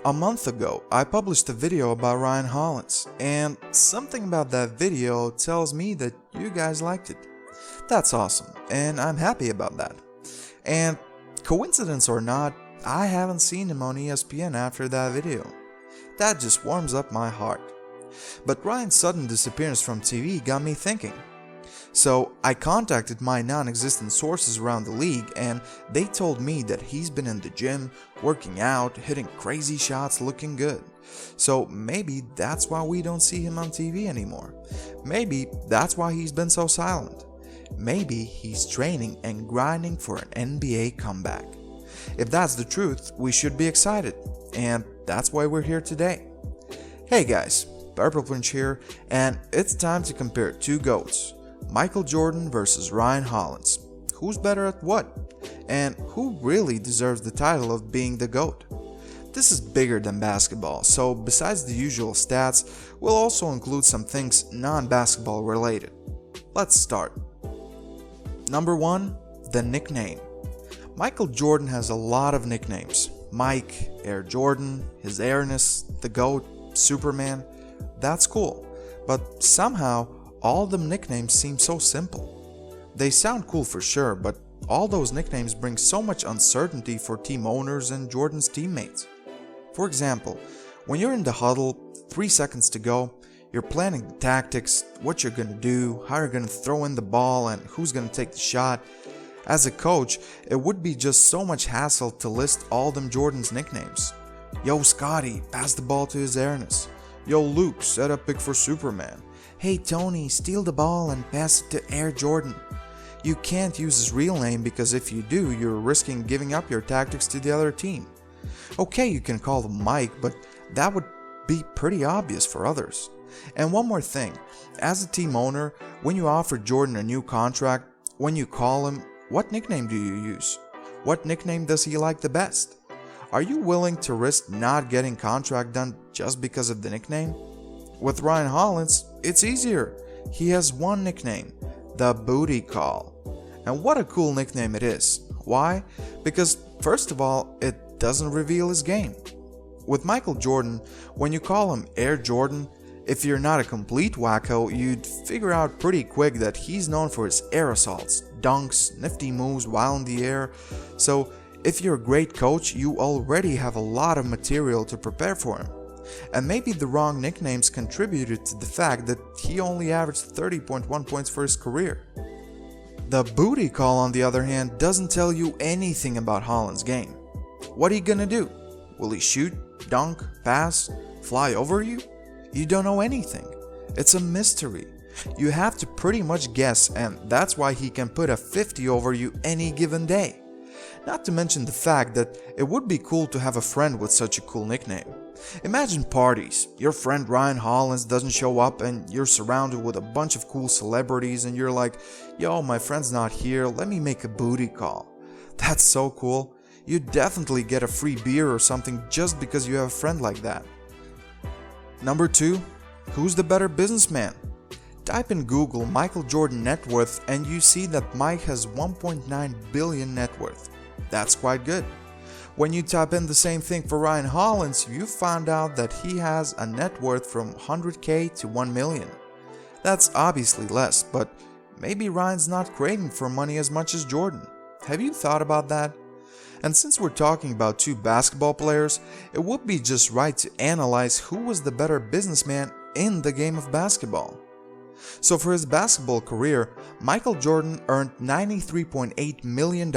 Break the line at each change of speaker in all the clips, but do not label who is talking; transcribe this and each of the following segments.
A month ago, I published a video about Ryan Hollins, and something about that video tells me that you guys liked it. That's awesome, and I'm happy about that. And coincidence or not, I haven't seen him on ESPN after that video. That just warms up my heart. But Ryan's sudden disappearance from TV got me thinking. So I contacted my non-existent sources around the league, and they told me that he's been in the gym, working out, hitting crazy shots, looking good. So maybe that's why we don't see him on TV anymore. Maybe that's why he's been so silent. Maybe he's training and grinding for an NBA comeback. If that's the truth, we should be excited, and that's why we're here today. Hey guys, Purple Punch here, and it's time to compare two GOATs. Michael Jordan versus Ryan Hollins. Who's better at what? And who really deserves the title of being the GOAT? This is bigger than basketball, so besides the usual stats, we'll also include some things non-basketball related. Let's start. Number 1. The nickname. Michael Jordan has a lot of nicknames. Mike, Air Jordan, his airness, the GOAT, Superman. That's cool, but somehow all the nicknames seem so simple. They sound cool for sure, but all those nicknames bring so much uncertainty for team owners and Jordan's teammates. For example, when you're in the huddle, 3 seconds to go, you're planning the tactics, what you're gonna do, how you're gonna throw in the ball, and who's gonna take the shot. As a coach, it would be just so much hassle to list all them Jordan's nicknames. Yo Scotty, pass the ball to his airness. Yo Luke, set up pick for Superman. Hey Tony, steal the ball and pass it to Air Jordan. You can't use his real name because if you do, you're risking giving up your tactics to the other team. Okay, you can call him Mike, but that would be pretty obvious for others. And one more thing, as a team owner, when you offer Jordan a new contract, when you call him, what nickname do you use? What nickname does he like the best? Are you willing to risk not getting contract done just because of the nickname? With Ryan Hollins, it's easier. He has one nickname, the Booty Call. And what a cool nickname it is. Why? Because first of all, it doesn't reveal his game. With Michael Jordan, when you call him Air Jordan, if you're not a complete wacko, you'd figure out pretty quick that he's known for his air assaults, dunks, nifty moves while in the air. So if you're a great coach, you already have a lot of material to prepare for him. And maybe the wrong nicknames contributed to the fact that he only averaged 30.1 points for his career. The Booty Call, on the other hand, doesn't tell you anything about Hollins' game. What are you gonna do? Will he shoot, dunk, pass, fly over you? You don't know anything. It's a mystery. You have to pretty much guess, and that's why he can put a 50 over you any given day. Not to mention the fact that it would be cool to have a friend with such a cool nickname. Imagine parties, your friend Ryan Hollins doesn't show up and you're surrounded with a bunch of cool celebrities and you're like, yo, my friend's not here, let me make a booty call. That's so cool. You'd definitely get a free beer or something just because you have a friend like that. Number 2. Who's the better businessman? Type in Google Michael Jordan net worth and you see that Mike has 1.9 billion net worth. That's quite good. When you type in the same thing for Ryan Hollins, you find out that he has a net worth from 100k to 1 million. That's obviously less, but maybe Ryan's not craving for money as much as Jordan. Have you thought about that? And since we're talking about two basketball players, it would be just right to analyze who was the better businessman in the game of basketball. So for his basketball career, Michael Jordan earned $93.8 million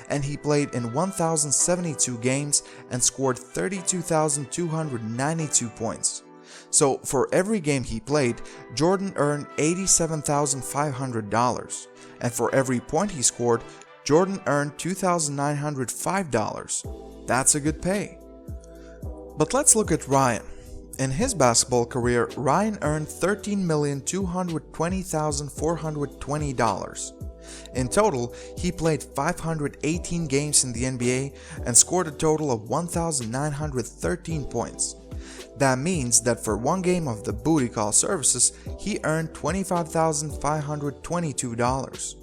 and he played in 1,072 games and scored 32,292 points. So for every game he played, Jordan earned $87,500, and for every point he scored, Jordan earned $2,905. That's a good pay. But let's look at Ryan. In his basketball career, Ryan earned $13,220,420. In total, he played 518 games in the NBA and scored a total of 1,913 points. That means that for one game of the booty call services, he earned $25,522.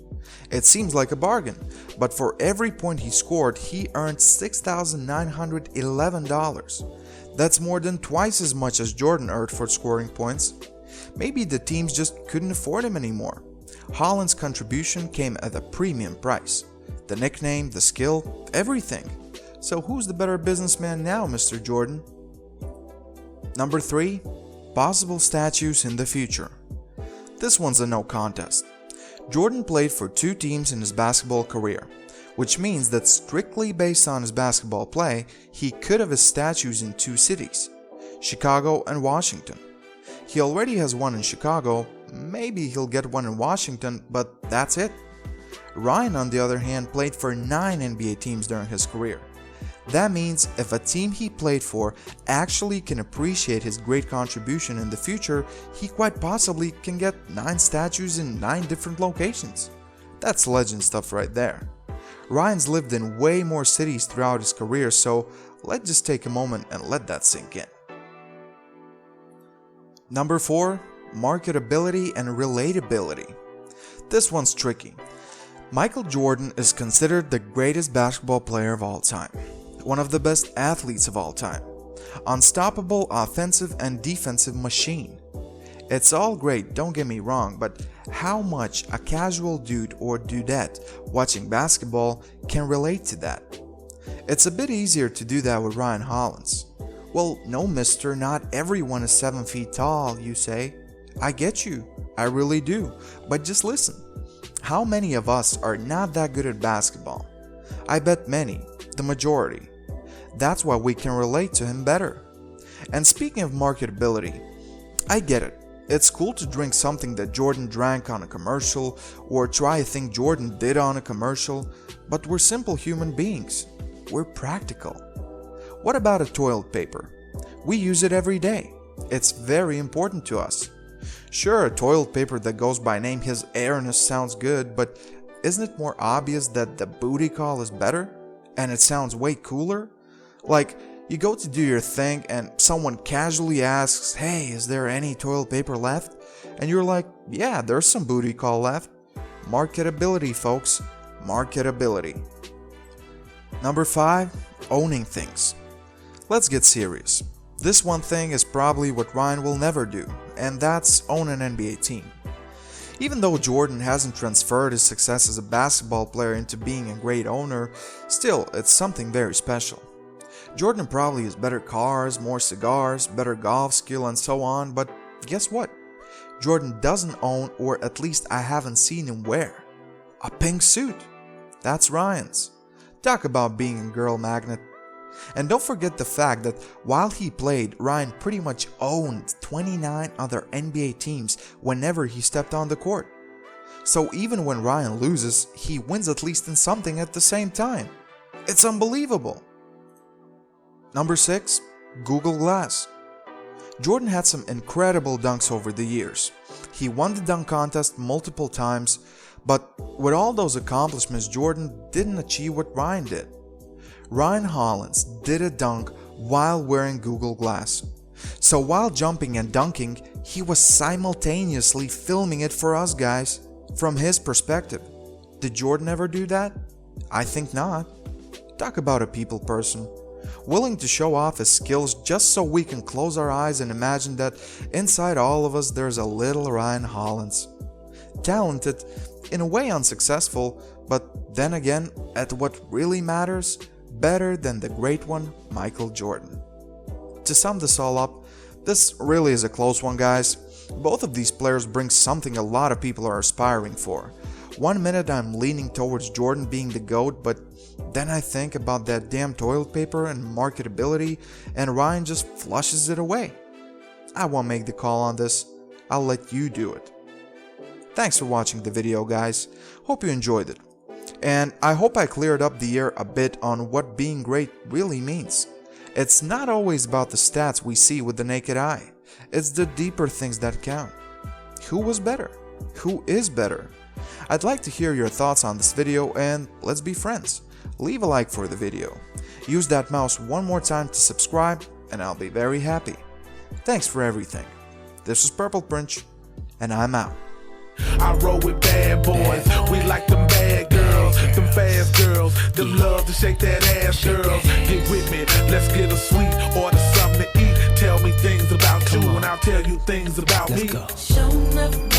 It seems like a bargain, but for every point he scored, he earned $6,911. That's more than twice as much as Jordan earned for scoring points. Maybe the teams just couldn't afford him anymore. Hollins' contribution came at a premium price. The nickname, the skill, everything. So who's the better businessman now, Mr. Jordan? Number 3. Possible statues in the future. This one's a no contest. Jordan played for 2 teams in his basketball career, which means that strictly based on his basketball play, he could have his statues in 2 cities, Chicago and Washington. He already has one in Chicago, maybe he'll get one in Washington, but that's it. Ryan, on the other hand, played for 9 NBA teams during his career. That means if a team he played for actually can appreciate his great contribution in the future, he quite possibly can get 9 statues in 9 different locations. That's legend stuff right there. Ryan's lived in way more cities throughout his career, so let's just take a moment and let that sink in. Number 4. Marketability and relatability. This one's tricky. Michael Jordan is considered the greatest basketball player of all time. One of the best athletes of all time. Unstoppable offensive and defensive machine. It's all great, don't get me wrong, but how much a casual dude or dudette watching basketball can relate to that? It's a bit easier to do that with Ryan Hollins. Well, no mister, not everyone is 7 feet tall, you say. I get you, I really do, but just listen. How many of us are not that good at basketball? I bet many, the majority. That's why we can relate to him better. And speaking of marketability, I get it. It's cool to drink something that Jordan drank on a commercial or try a thing Jordan did on a commercial, but we're simple human beings. We're practical. What about a toilet paper? We use it every day. It's very important to us. Sure, a toilet paper that goes by name His Airness sounds good, but isn't it more obvious that the booty call is better? And it sounds way cooler? Like, you go to do your thing and someone casually asks, "Hey, is there any toilet paper left?" And you're like, "Yeah, there's some booty call left." Marketability, folks. Marketability. Number 5. Owning things. Let's get serious. This one thing is probably what Ryan will never do, and that's own an NBA team. Even though Jordan hasn't transferred his success as a basketball player into being a great owner, still, it's something very special. Jordan probably has better cars, more cigars, better golf skill and so on, but guess what? Jordan doesn't own, or at least I haven't seen him wear, a pink suit. That's Ryan's. Talk about being a girl magnet. And don't forget the fact that while he played, Ryan pretty much owned 29 other NBA teams whenever he stepped on the court. So even when Ryan loses, he wins at least in something at the same time. It's unbelievable. Number 6. Google Glass. Jordan had some incredible dunks over the years. He won the dunk contest multiple times, but with all those accomplishments, Jordan didn't achieve what Ryan did. Ryan Hollins did a dunk while wearing Google Glass. So while jumping and dunking, he was simultaneously filming it for us guys, from his perspective. Did Jordan ever do that? I think not. Talk about a people person. Willing to show off his skills just so we can close our eyes and imagine that inside all of us there's a little Ryan Hollins. Talented, in a way unsuccessful, but then again, at what really matters, better than the great one, Michael Jordan. To sum this all up, this really is a close one, guys. Both of these players bring something a lot of people are aspiring for. One minute I'm leaning towards Jordan being the GOAT, but then I think about that damn toilet paper and marketability, and Ryan just flushes it away. I won't make the call on this. I'll let you do it. Thanks for watching the video, guys. Hope you enjoyed it. And I hope I cleared up the air a bit on what being great really means. It's not always about the stats we see with the naked eye. It's the deeper things that count. Who was better? Who is better? I'd like to hear your thoughts on this video, and let's be friends. Leave a like for the video. Use that mouse one more time to subscribe and I'll be very happy. Thanks for everything. This is Purple Prince and I'm out.
I roll with bad boys. We like them bad girls, them fast girls, them love to shake that ass girls. Get with me, let's get a sweet, order something to eat. Tell me things about you and I'll tell you things about me.
Show enough